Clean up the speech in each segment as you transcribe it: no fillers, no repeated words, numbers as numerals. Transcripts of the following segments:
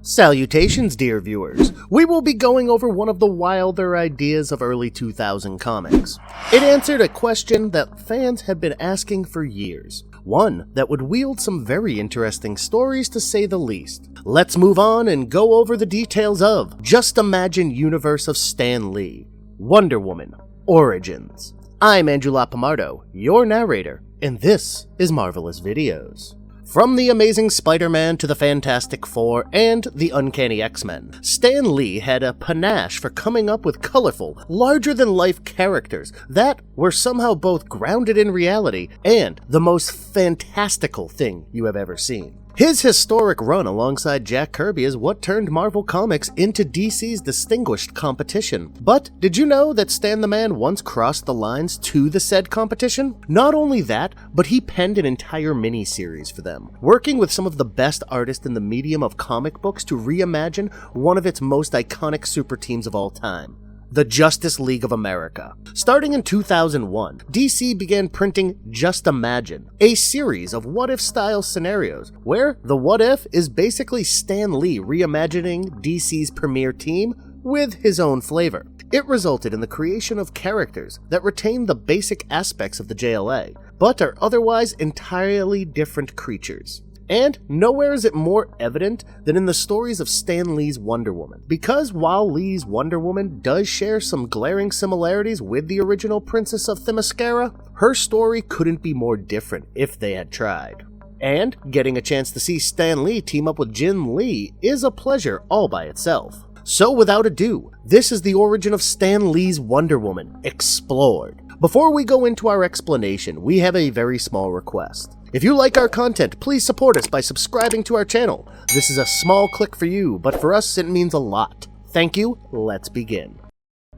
Salutations, dear viewers. We will be going over one of the wilder ideas of early 2000 comics. It answered a question that fans had been asking for years. One that would wield some very interesting stories, to say the least. Let's move on and go over the details of Just Imagine Universe of Stan Lee, Wonder Woman, Origins. I'm Andrew Lapamardo, your narrator, and this is Marvelous Videos. From the Amazing Spider-Man to the Fantastic Four and the Uncanny X-Men, Stan Lee had a panache for coming up with colorful, larger-than-life characters that were somehow both grounded in reality and the most fantastical thing you have ever seen. His historic run alongside Jack Kirby is what turned Marvel Comics into DC's distinguished competition. But did you know that Stan the Man once crossed the lines to the said competition? Not only that, but he penned an entire mini-series for them, working with some of the best artists in the medium of comic books to reimagine one of its most iconic super teams of all time. The Justice League of America. Starting in 2001, DC began printing Just Imagine, a series of what-if style scenarios, where the what-if is basically Stan Lee reimagining DC's premier team with his own flavor. It resulted in the creation of characters that retain the basic aspects of the JLA, but are otherwise entirely different creatures. And nowhere is it more evident than in the stories of Stan Lee's Wonder Woman. Because while Lee's Wonder Woman does share some glaring similarities with the original Princess of Themiscyra, her story couldn't be more different if they had tried. And getting a chance to see Stan Lee team up with Jim Lee is a pleasure all by itself. So without ado, this is the origin of Stan Lee's Wonder Woman, explored. Before we go into our explanation, we have a very small request. If you like our content, please support us by subscribing to our channel. This is a small click for you, but for us it means a lot. Thank you, let's begin.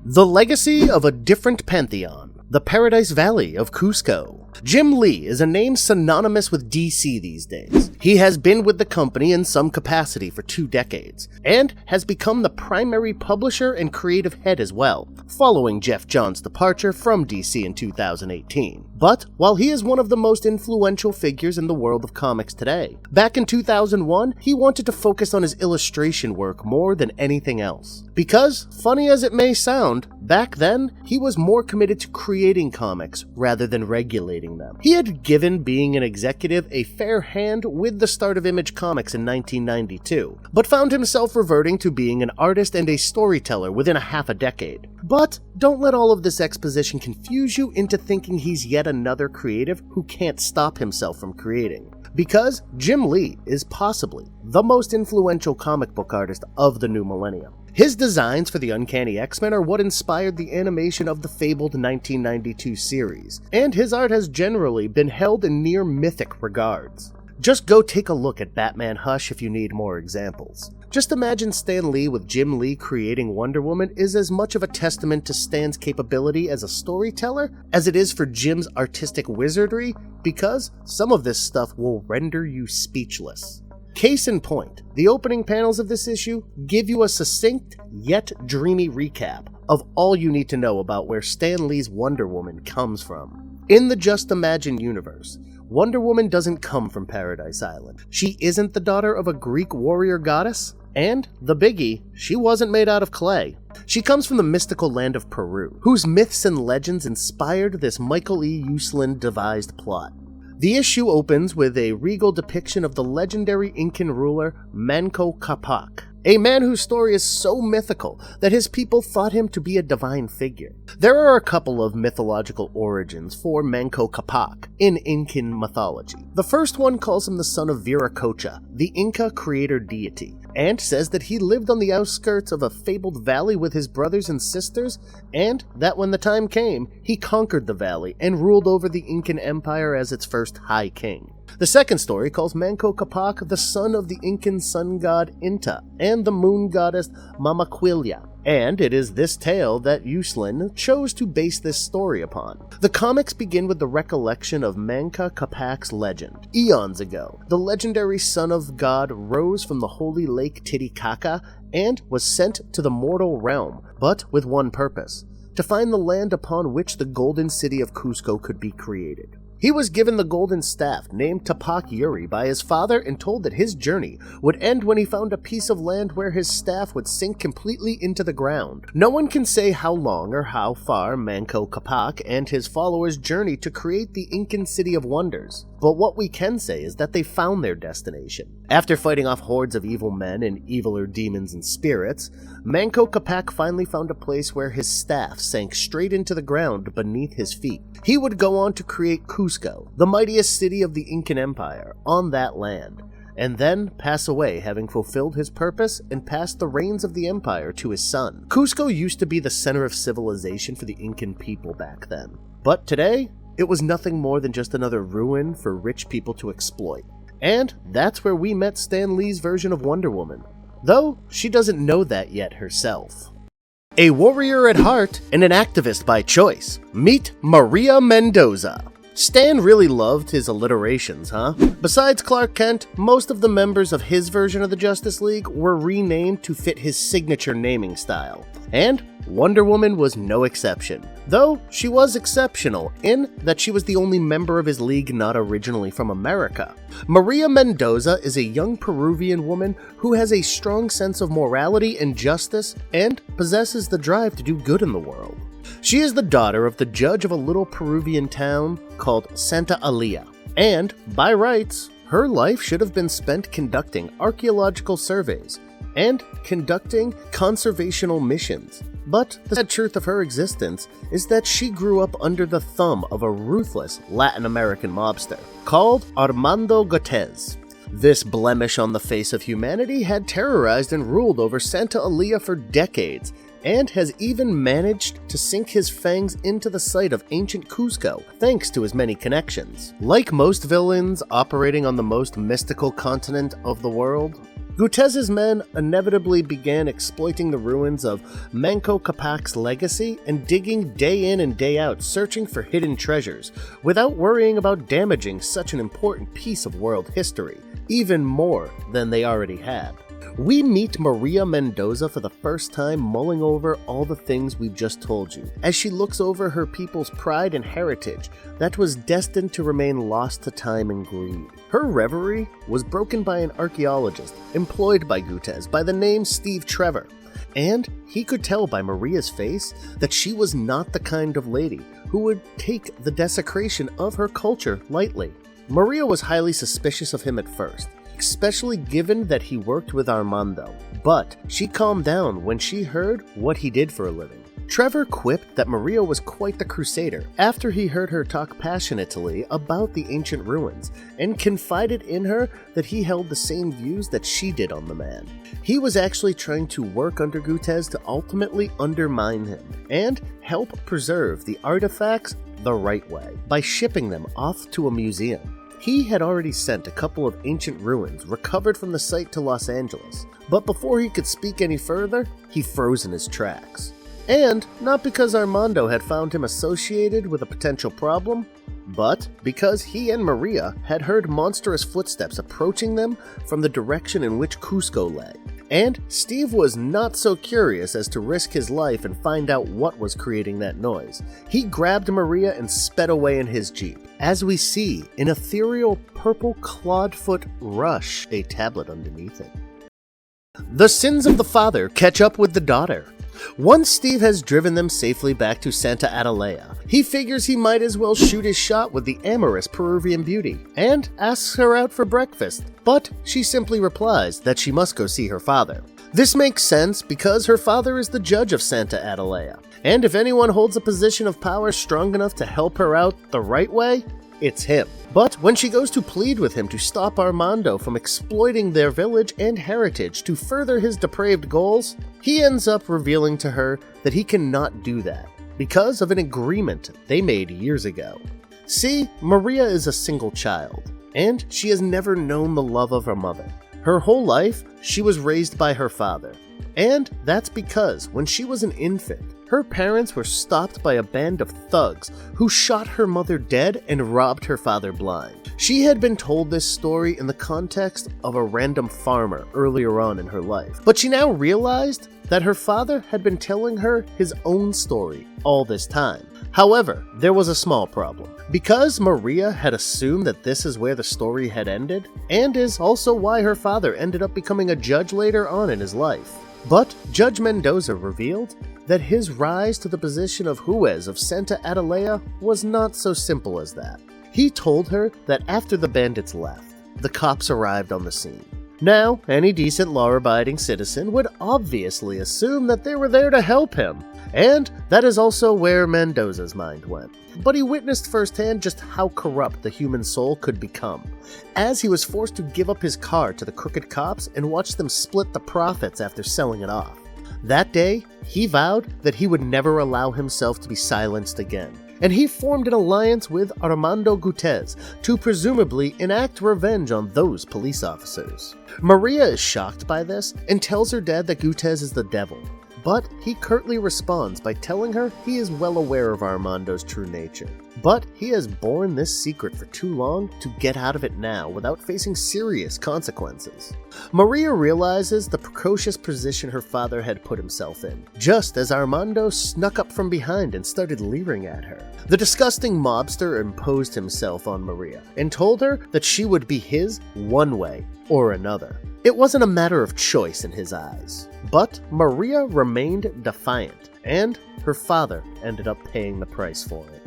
The legacy of a different pantheon, the Paradise Valley of Cusco. Jim Lee is a name synonymous with DC these days. He has been with the company in some capacity for 2 decades, and has become the primary publisher and creative head as well, following Jeff Johns' departure from DC in 2018. But while he is one of the most influential figures in the world of comics today, back in 2001, he wanted to focus on his illustration work more than anything else. Because, funny as it may sound, back then, he was more committed to creating comics rather than regulating them. He had given being an executive a fair hand with the start of Image Comics in 1992, but found himself reverting to being an artist and a storyteller within a half a decade. But don't let all of this exposition confuse you into thinking he's yet another creative who can't stop himself from creating. Because Jim Lee is possibly the most influential comic book artist of the new millennium. His designs for the Uncanny X-Men are what inspired the animation of the fabled 1992 series, and his art has generally been held in near mythic regards. Just go take a look at Batman Hush if you need more examples. Just imagine Stan Lee with Jim Lee creating Wonder Woman is as much of a testament to Stan's capability as a storyteller as it is for Jim's artistic wizardry, because some of this stuff will render you speechless. Case in point, the opening panels of this issue give you a succinct yet dreamy recap of all you need to know about where Stan Lee's Wonder Woman comes from. In the Just Imagine universe, Wonder Woman doesn't come from Paradise Island. She isn't the daughter of a Greek warrior goddess, and, the biggie, she wasn't made out of clay. She comes from the mystical land of Peru, whose myths and legends inspired this Michael E. Uslan devised plot. The issue opens with a regal depiction of the legendary Incan ruler Manco Capac, a man whose story is so mythical that his people thought him to be a divine figure. There are a couple of mythological origins for Manco Capac in Incan mythology. The first one calls him the son of Viracocha, the Inca creator deity, and says that he lived on the outskirts of a fabled valley with his brothers and sisters, and that when the time came, he conquered the valley and ruled over the Incan Empire as its first High King. The second story calls Manco Capac the son of the Incan sun god Inta and the moon goddess Mamaquilla, and it is this tale that Uslan chose to base this story upon. The comics begin with the recollection of Manco Capac's legend. Eons ago, the legendary son of God rose from the holy lake Titicaca and was sent to the mortal realm, but with one purpose: to find the land upon which the golden city of Cusco could be created. He was given the golden staff named Tapak Yuri by his father and told that his journey would end when he found a piece of land where his staff would sink completely into the ground. No one can say how long or how far Manco Capac and his followers journeyed to create the Incan City of Wonders, but what we can say is that they found their destination. After fighting off hordes of evil men and eviler demons and spirits, Manco Capac finally found a place where his staff sank straight into the ground beneath his feet. He would go on to create Cusco, the mightiest city of the Incan Empire, on that land, and then pass away having fulfilled his purpose and passed the reins of the empire to his son. Cusco used to be the center of civilization for the Incan people back then, but today, it was nothing more than just another ruin for rich people to exploit. And that's where we met Stan Lee's version of Wonder Woman, though she doesn't know that yet herself. A warrior at heart and an activist by choice. Meet Maria Mendoza. Stan really loved his alliterations, huh? Besides Clark Kent, most of the members of his version of the Justice League were renamed to fit his signature naming style. And Wonder Woman was no exception, though she was exceptional in that she was the only member of his league not originally from America. Maria Mendoza is a young Peruvian woman who has a strong sense of morality and justice and possesses the drive to do good in the world. She is the daughter of the judge of a little Peruvian town called Santa Alia, and by rights, her life should have been spent conducting archaeological surveys and conducting conservational missions. But the sad truth of her existence is that she grew up under the thumb of a ruthless Latin American mobster called Armando Gutierrez. This blemish on the face of humanity had terrorized and ruled over Santa Alia for decades, and has even managed to sink his fangs into the site of ancient Cusco, thanks to his many connections. Like most villains operating on the most mystical continent of the world, Gutierrez's men inevitably began exploiting the ruins of Manco Capac's legacy and digging day in and day out searching for hidden treasures, without worrying about damaging such an important piece of world history, even more than they already had. We meet Maria Mendoza for the first time mulling over all the things we've just told you, as she looks over her people's pride and heritage that was destined to remain lost to time and greed. Her reverie was broken by an archaeologist employed by Gutierrez by the name Steve Trevor, and he could tell by Maria's face that she was not the kind of lady who would take the desecration of her culture lightly. Maria was highly suspicious of him at first, especially given that he worked with Armando, but she calmed down when she heard what he did for a living. Trevor quipped that Maria was quite the crusader after he heard her talk passionately about the ancient ruins, and confided in her that he held the same views that she did on the man. He was actually trying to work under Gutierrez to ultimately undermine him and help preserve the artifacts the right way by shipping them off to a museum. He had already sent a couple of ancient ruins recovered from the site to Los Angeles, but before he could speak any further, he froze in his tracks. And not because Armando had found him associated with a potential problem, but because he and Maria had heard monstrous footsteps approaching them from the direction in which Cusco lay. And Steve was not so curious as to risk his life and find out what was creating that noise. He grabbed Maria and sped away in his jeep, as we see an ethereal purple clawed-foot rush a tablet underneath it. The sins of the father catch up with the daughter. Once Steve has driven them safely back to Santa Atalaya, he figures he might as well shoot his shot with the amorous Peruvian beauty, and asks her out for breakfast, but she simply replies that she must go see her father. This makes sense because her father is the judge of Santa Atalaya, and if anyone holds a position of power strong enough to help her out the right way, it's him. But when she goes to plead with him to stop Armando from exploiting their village and heritage to further his depraved goals, he ends up revealing to her that he cannot do that because of an agreement they made years ago. See, Maria is a single child, and she has never known the love of her mother. Her whole life, she was raised by her father, and that's because when she was an infant, her parents were stopped by a band of thugs who shot her mother dead and robbed her father blind. She had been told this story in the context of a random farmer earlier on in her life, but she now realized that her father had been telling her his own story all this time. However, there was a small problem. Because Maria had assumed that this is where the story had ended, and is also why her father ended up becoming a judge later on in his life. But Judge Mendoza revealed that his rise to the position of Juez of Santa Atalaya was not so simple as that. He told her that after the bandits left, the cops arrived on the scene. Now, any decent law-abiding citizen would obviously assume that they were there to help him, and that is also where Mendoza's mind went. But he witnessed firsthand just how corrupt the human soul could become, as he was forced to give up his car to the crooked cops and watch them split the profits after selling it off. That day, he vowed that he would never allow himself to be silenced again, and he formed an alliance with Armando Gutierrez to presumably enact revenge on those police officers. Maria is shocked by this and tells her dad that Gutierrez is the devil, but he curtly responds by telling her he is well aware of Armando's true nature. But he has borne this secret for too long to get out of it now without facing serious consequences. Maria realizes the precocious position her father had put himself in, just as Armando snuck up from behind and started leering at her. The disgusting mobster imposed himself on Maria and told her that she would be his one way or another. It wasn't a matter of choice in his eyes, but Maria remained defiant, and her father ended up paying the price for it.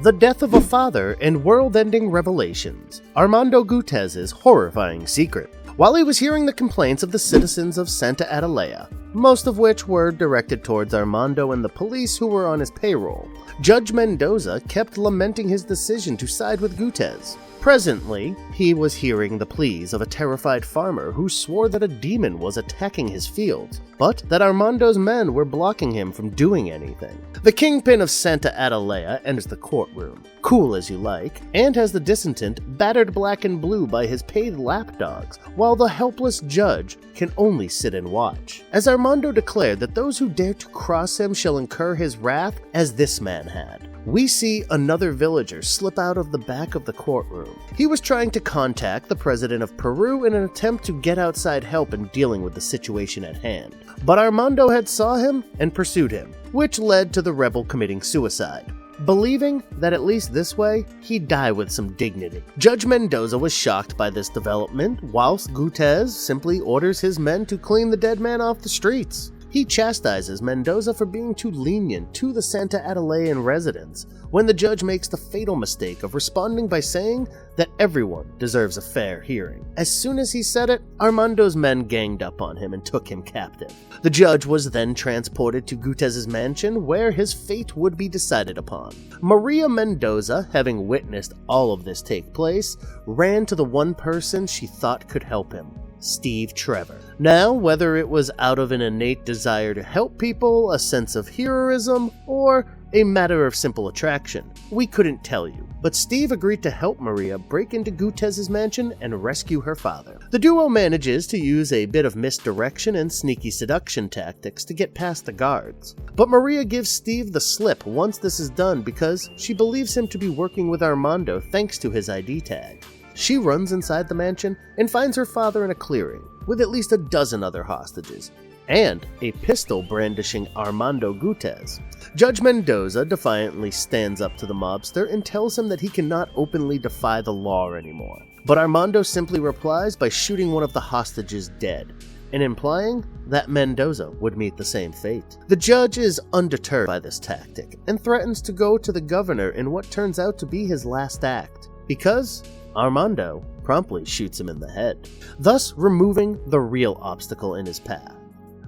The death of a father and world-ending revelations. Armando Gutierrez's horrifying secret. While he was hearing the complaints of the citizens of Santa Atalaya, most of which were directed towards Armando and the police who were on his payroll, Judge Mendoza kept lamenting his decision to side with Gutierrez. Presently, he was hearing the pleas of a terrified farmer who swore that a demon was attacking his fields, but that Armando's men were blocking him from doing anything. The kingpin of Santa Atalaya enters the courtroom, cool as you like, and has the dissident battered black and blue by his paid lapdogs, while the helpless judge can only sit and watch. As Armando declared that those who dare to cross him shall incur his wrath, as this man had. We see another villager slip out of the back of the courtroom. He was trying to contact the president of Peru in an attempt to get outside help in dealing with the situation at hand. But Armando had saw him and pursued him, which led to the rebel committing suicide, believing that at least this way, he'd die with some dignity. Judge Mendoza was shocked by this development, whilst Gutierrez simply orders his men to clean the dead man off the streets. He chastises Mendoza for being too lenient to the Santa Atalayan residents, when the judge makes the fatal mistake of responding by saying that everyone deserves a fair hearing. As soon as he said it, Armando's men ganged up on him and took him captive. The judge was then transported to Gutierrez's mansion, where his fate would be decided upon. Maria Mendoza, having witnessed all of this take place, ran to the one person she thought could help him: Steve Trevor. Now, whether it was out of an innate desire to help people, a sense of heroism, or a matter of simple attraction, we couldn't tell you. But Steve agreed to help Maria break into Gutierrez's mansion and rescue her father. The duo manages to use a bit of misdirection and sneaky seduction tactics to get past the guards. But Maria gives Steve the slip once this is done because she believes him to be working with Armando thanks to his ID tag. She runs inside the mansion and finds her father in a clearing, with at least a dozen other hostages, and a pistol brandishing Armando Gutierrez. Judge Mendoza defiantly stands up to the mobster and tells him that he cannot openly defy the law anymore. But Armando simply replies by shooting one of the hostages dead, and implying that Mendoza would meet the same fate. The judge is undeterred by this tactic and threatens to go to the governor in what turns out to be his last act, because Armando promptly shoots him in the head, thus removing the real obstacle in his path.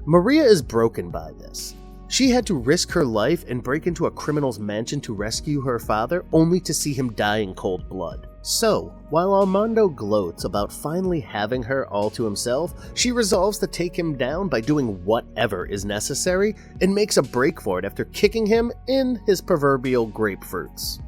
Maria is broken by this. She had to risk her life and break into a criminal's mansion to rescue her father, only to see him die in cold blood. So, while Armando gloats about finally having her all to himself, she resolves to take him down by doing whatever is necessary and makes a break for it after kicking him in his proverbial grapefruits.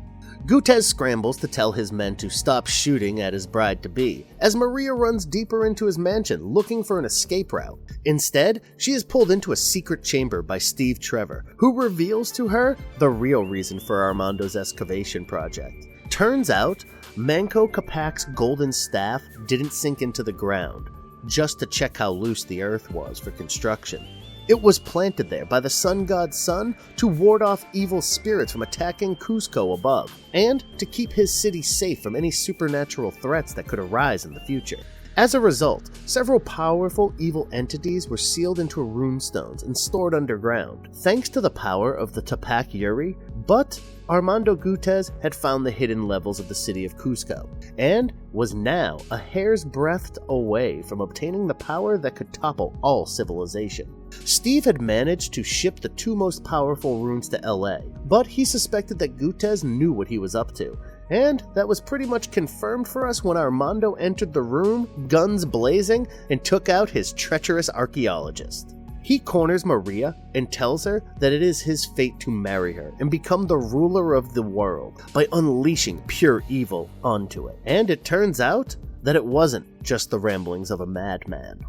Gutierrez scrambles to tell his men to stop shooting at his bride-to-be, as Maria runs deeper into his mansion looking for an escape route. Instead, she is pulled into a secret chamber by Steve Trevor, who reveals to her the real reason for Armando's excavation project. Turns out, Manco Capac's golden staff didn't sink into the ground, just to check how loose the earth was for construction. It was planted there by the sun god's son to ward off evil spirits from attacking Cusco above, and to keep his city safe from any supernatural threats that could arise in the future. As a result, several powerful evil entities were sealed into runestones and stored underground, thanks to the power of the Tupac Yuri, but Armando Gutierrez had found the hidden levels of the city of Cusco, and was now a hair's breadth away from obtaining the power that could topple all civilization. Steve had managed to ship the two most powerful runes to LA, but he suspected that Gutierrez knew what he was up to, and that was pretty much confirmed for us when Armando entered the room, guns blazing, and took out his treacherous archaeologist. He corners Maria and tells her that it is his fate to marry her and become the ruler of the world by unleashing pure evil onto it. And it turns out that it wasn't just the ramblings of a madman.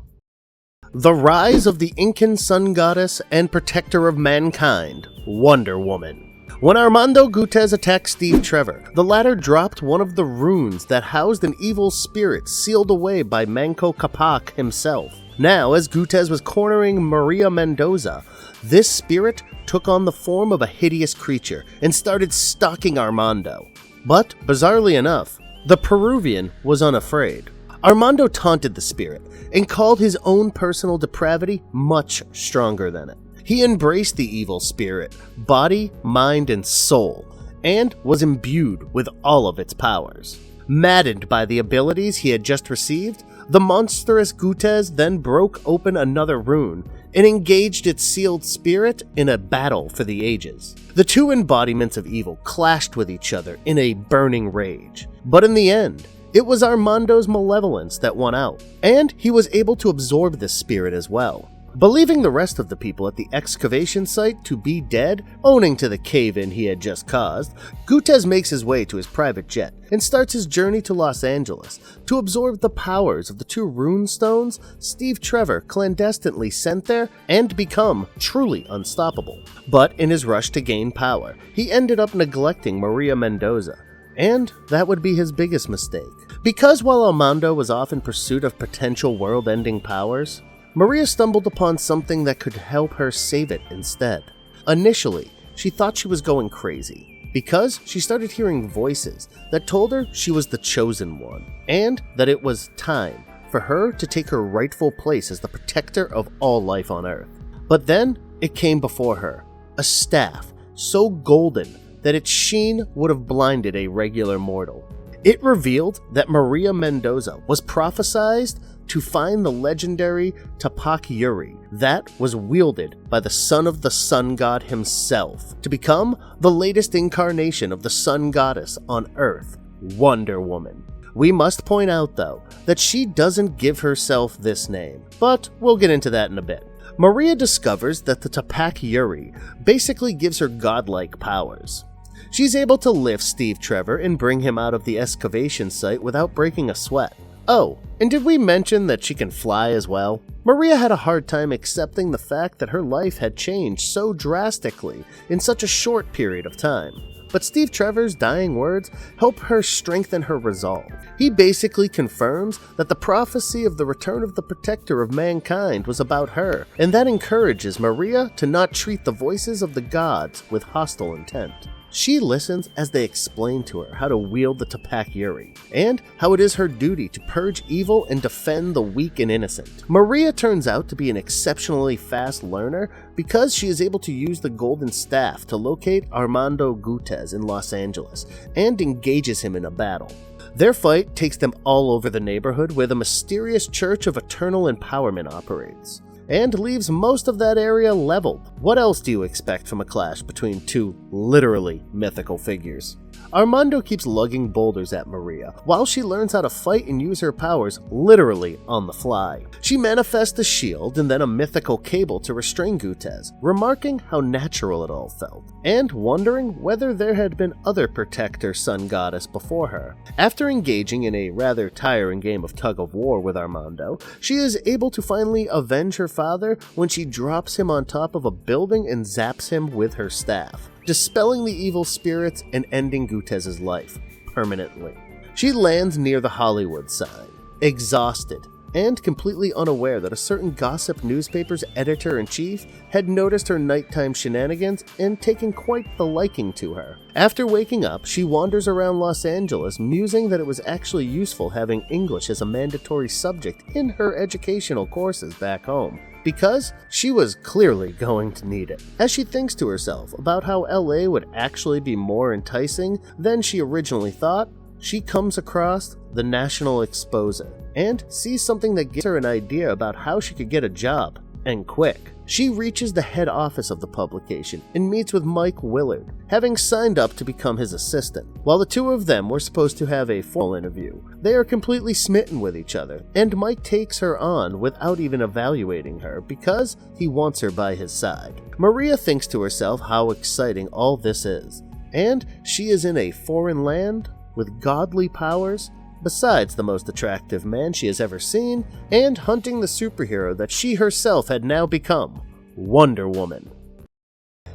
The rise of the Incan sun goddess and protector of mankind, Wonder Woman. When Armando Gutierrez attacked Steve Trevor, the latter dropped one of the runes that housed an evil spirit sealed away by Manco Capac himself. Now, as Gutierrez was cornering Maria Mendoza, this spirit took on the form of a hideous creature and started stalking Armando. But, bizarrely enough, the Peruvian was unafraid. Armando taunted the spirit and called his own personal depravity much stronger than it. He embraced the evil spirit, body, mind, and soul, and was imbued with all of its powers. Maddened by the abilities he had just received, the monstrous Gutierrez then broke open another rune and engaged its sealed spirit in a battle for the ages. The two embodiments of evil clashed with each other in a burning rage, but in the end, it was Armando's malevolence that won out, and he was able to absorb this spirit as well. Believing the rest of the people at the excavation site to be dead, owing to the cave-in he had just caused, Gutierrez makes his way to his private jet and starts his journey to Los Angeles to absorb the powers of the two rune stones Steve Trevor clandestinely sent there and become truly unstoppable. But in his rush to gain power, he ended up neglecting Maria Mendoza, and that would be his biggest mistake. Because while Armando was off in pursuit of potential world-ending powers, Maria stumbled upon something that could help her save it instead. Initially, she thought she was going crazy, because she started hearing voices that told her she was the chosen one, and that it was time for her to take her rightful place as the protector of all life on Earth. But then, it came before her, a staff so golden that its sheen would have blinded a regular mortal. It revealed that Maria Mendoza was prophesized to find the legendary Tupac Yuri that was wielded by the son of the sun god himself to become the latest incarnation of the sun goddess on Earth, Wonder Woman. We must point out, though, that she doesn't give herself this name, but we'll get into that in a bit. Maria discovers that the Tupac Yuri basically gives her godlike powers. She's able to lift Steve Trevor and bring him out of the excavation site without breaking a sweat. Oh, and did we mention that she can fly as well? Maria had a hard time accepting the fact that her life had changed so drastically in such a short period of time. But Steve Trevor's dying words help her strengthen her resolve. He basically confirms that the prophecy of the return of the protector of mankind was about her, and that encourages Maria to not treat the voices of the gods with hostile intent. She listens as they explain to her how to wield the Tupac Yuri, and how it is her duty to purge evil and defend the weak and innocent. Maria turns out to be an exceptionally fast learner because she is able to use the golden staff to locate Armando Gutierrez in Los Angeles, and engages him in a battle. Their fight takes them all over the neighborhood where the mysterious Church of Eternal Empowerment operates, and leaves most of that area leveled. What else do you expect from a clash between two literally mythical figures? Armando keeps lugging boulders at Maria, while she learns how to fight and use her powers literally on the fly. She manifests a shield and then a mythical cable to restrain Gutierrez, remarking how natural it all felt, and wondering whether there had been other protector sun goddess before her. After engaging in a rather tiring game of tug-of-war with Armando, she is able to finally avenge her father when she drops him on top of a building and zaps him with her staff, dispelling the evil spirits and ending Gutierrez's life permanently. She lands near the Hollywood sign, exhausted and completely unaware that a certain gossip newspaper's editor-in-chief had noticed her nighttime shenanigans and taken quite the liking to her. After waking up, she wanders around Los Angeles, musing that it was actually useful having English as a mandatory subject in her educational courses back home, because she was clearly going to need it. As she thinks to herself about how LA would actually be more enticing than she originally thought, she comes across the National Exposer and sees something that gives her an idea about how she could get a job, and quick. She reaches the head office of the publication and meets with Mike Willard, having signed up to become his assistant. While the two of them were supposed to have a formal interview, they are completely smitten with each other, and Mike takes her on without even evaluating her because he wants her by his side. Maria thinks to herself how exciting all this is, and she is in a foreign land with godly powers, besides the most attractive man she has ever seen, and hunting the superhero that she herself had now become, Wonder Woman.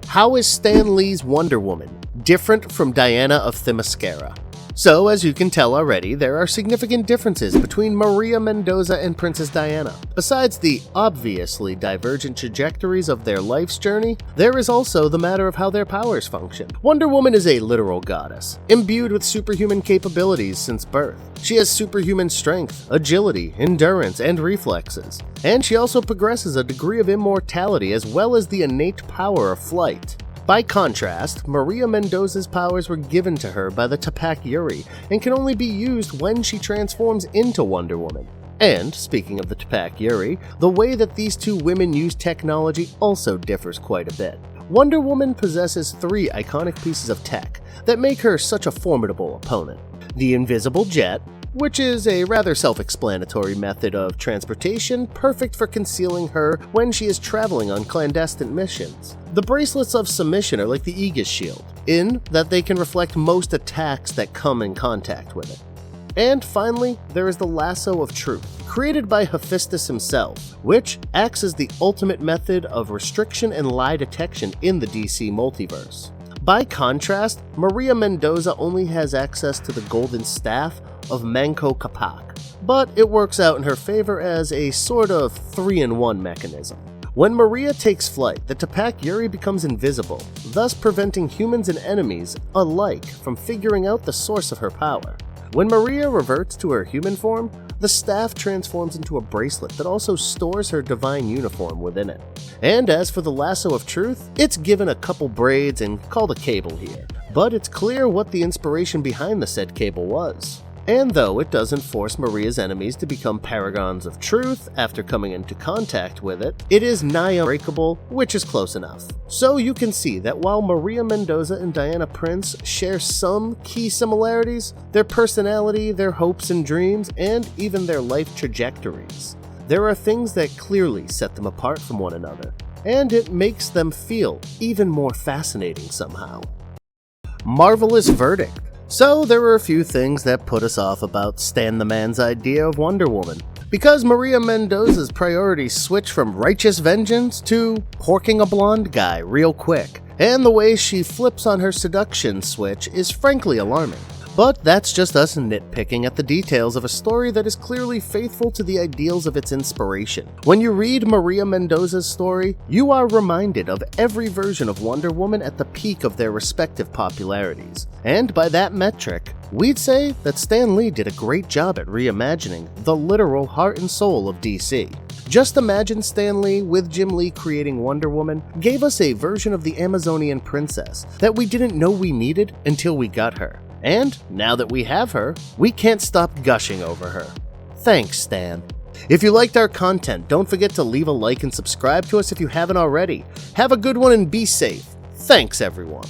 How is Stan Lee's Wonder Woman different from Diana of Themyscira? So, as you can tell already, there are significant differences between Maria Mendoza and Princess Diana. Besides the obviously divergent trajectories of their life's journey, there is also the matter of how their powers function. Wonder Woman is a literal goddess, imbued with superhuman capabilities since birth. She has superhuman strength, agility, endurance, and reflexes. And she also possesses a degree of immortality as well as the innate power of flight. By contrast, Maria Mendoza's powers were given to her by the Tupac Yuri and can only be used when she transforms into Wonder Woman. And, speaking of the Tupac Yuri, the way that these two women use technology also differs quite a bit. Wonder Woman possesses 3 iconic pieces of tech that make her such a formidable opponent. The invisible jet, which is a rather self-explanatory method of transportation perfect for concealing her when she is traveling on clandestine missions. The bracelets of submission are like the Aegis shield, in that they can reflect most attacks that come in contact with it. And finally, there is the lasso of truth, created by Hephaestus himself, which acts as the ultimate method of restriction and lie detection in the DC multiverse. By contrast, Maria Mendoza only has access to the golden staff of Manco Capac, but it works out in her favor as a sort of 3-in-1 mechanism. When Maria takes flight, the Tupac Yuri becomes invisible, thus preventing humans and enemies alike from figuring out the source of her power. When Maria reverts to her human form, the staff transforms into a bracelet that also stores her divine uniform within it. And as for the lasso of truth, it's given a couple braids and called a cable here, but it's clear what the inspiration behind the said cable was. And though it doesn't force Maria's enemies to become paragons of truth after coming into contact with it, it is nigh unbreakable, which is close enough. So you can see that while Maria Mendoza and Diana Prince share some key similarities, their personality, their hopes and dreams, and even their life trajectories, there are things that clearly set them apart from one another, and it makes them feel even more fascinating somehow. Marvelous verdict. So there were a few things that put us off about Stan the Man's idea of Wonder Woman. Because Maria Mendoza's priorities switch from righteous vengeance to porking a blonde guy real quick, and the way she flips on her seduction switch is frankly alarming. But that's just us nitpicking at the details of a story that is clearly faithful to the ideals of its inspiration. When you read Maria Mendoza's story, you are reminded of every version of Wonder Woman at the peak of their respective popularities. And by that metric, we'd say that Stan Lee did a great job at reimagining the literal heart and soul of DC. Just imagine Stan Lee with Jim Lee creating Wonder Woman gave us a version of the Amazonian princess that we didn't know we needed until we got her. And now that we have her, we can't stop gushing over her. Thanks, Stan. If you liked our content, don't forget to leave a like and subscribe to us if you haven't already. Have a good one and be safe. Thanks, everyone.